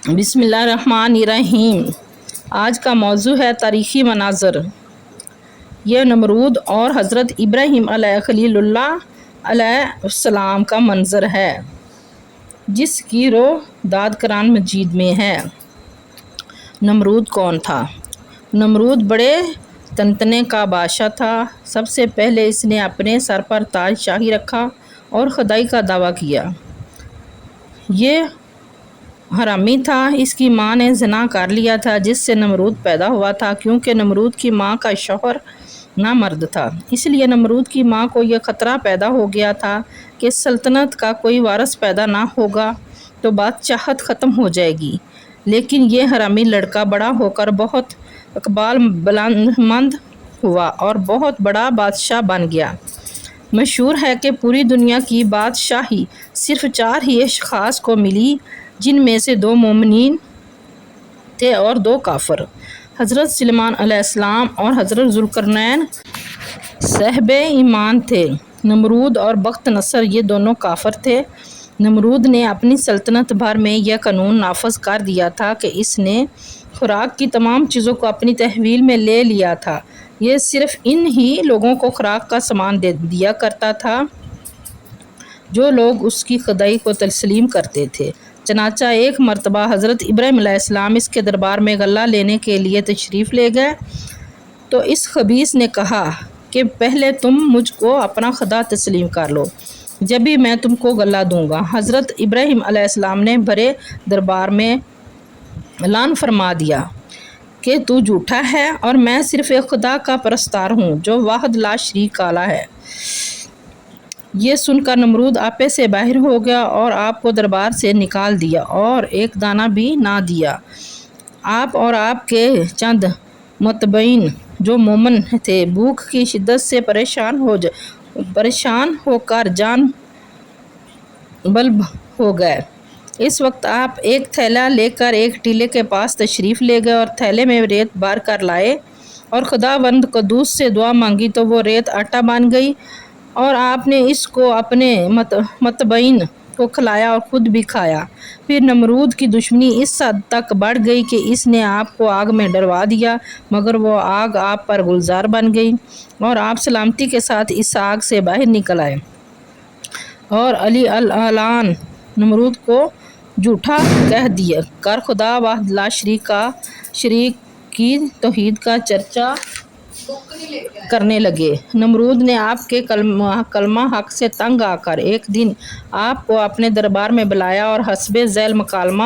بسم اللہ الرحمن الرحیم۔ آج کا موضوع ہے تاریخی مناظر۔ یہ نمرود اور حضرت ابراہیم علیہ خلیل اللہ علیہ السلام کا منظر ہے جس کی روح داد قرآن مجید میں ہے۔ نمرود کون تھا؟ نمرود بڑے تنتنے کا بادشاہ تھا۔ سب سے پہلے اس نے اپنے سر پر تاج شاہی رکھا اور خدائی کا دعویٰ کیا۔ یہ حرامی تھا۔ اس کی ماں نے زنا کر لیا تھا جس سے نمرود پیدا ہوا تھا۔ کیونکہ نمرود کی ماں کا شوہر نامرد تھا، اس لیے نمرود کی ماں کو یہ خطرہ پیدا ہو گیا تھا کہ سلطنت کا کوئی وارث پیدا نہ ہوگا تو بادشاہت ختم ہو جائے گی۔ لیکن یہ حرامی لڑکا بڑا ہو کر بہت اقبال مند ہوا اور بہت بڑا بادشاہ بن گیا۔ مشہور ہے کہ پوری دنیا کی بادشاہی صرف 4 ہی اشخاص کو ملی، جن میں سے 2 مومنین تھے اور 2 کافر۔ حضرت سلیمان علیہ السلام اور حضرت ذوالقرنین صاحب ایمان تھے۔ نمرود اور بخت نصر یہ دونوں کافر تھے۔ نمرود نے اپنی سلطنت بھر میں یہ قانون نافذ کر دیا تھا کہ اس نے خوراک کی تمام چیزوں کو اپنی تحویل میں لے لیا تھا۔ یہ صرف ان ہی لوگوں کو خوراک کا سامان دیا کرتا تھا جو لوگ اس کی خدائی کو تسلیم کرتے تھے۔ چنانچہ ایک مرتبہ حضرت ابراہیم علیہ السلام اس کے دربار میں غلہ لینے کے لیے تشریف لے گئے تو اس خبیث نے کہا کہ پہلے تم مجھ کو اپنا خدا تسلیم کر لو، جبھی میں تم کو غلہ دوں گا۔ حضرت ابراہیم علیہ السلام نے بھرے دربار میں اعلان فرما دیا کہ تو جھوٹا ہے اور میں صرف ایک خدا کا پرستار ہوں جو واحد لا شریک والا ہے۔ یہ سن کر نمرود آپے سے باہر ہو گیا اور آپ کو دربار سے نکال دیا اور ایک دانہ بھی نہ دیا۔ آپ اور آپ کے چند متبعین جو مومن تھے بھوک کی شدت سے پریشان ہو کر جان بلب ہو گئے۔ اس وقت آپ ایک تھیلا لے کر ایک ٹیلے کے پاس تشریف لے گئے اور تھیلے میں ریت بھر کر لائے اور خداوند قدوس سے دعا مانگی تو وہ ریت آٹا بن گئی اور آپ نے اس کو اپنے متبعین کو کھلایا اور خود بھی کھایا۔ پھر نمرود کی دشمنی اس حد تک بڑھ گئی کہ اس نے آپ کو آگ میں ڈلوا دیا، مگر وہ آگ آپ پر گلزار بن گئی اور آپ سلامتی کے ساتھ اس آگ سے باہر نکل آئے۔ اور علی العلان نمرود کو جھوٹا کہہ دیا کر خدا واحد لا شریک کی توحید کا چرچا کرنے لگے۔ نمرود نے آپ کے کلمہ حق سے تنگ آ کر ایک دن آپ کو اپنے دربار میں بلایا اور حسب ذیل مکالمہ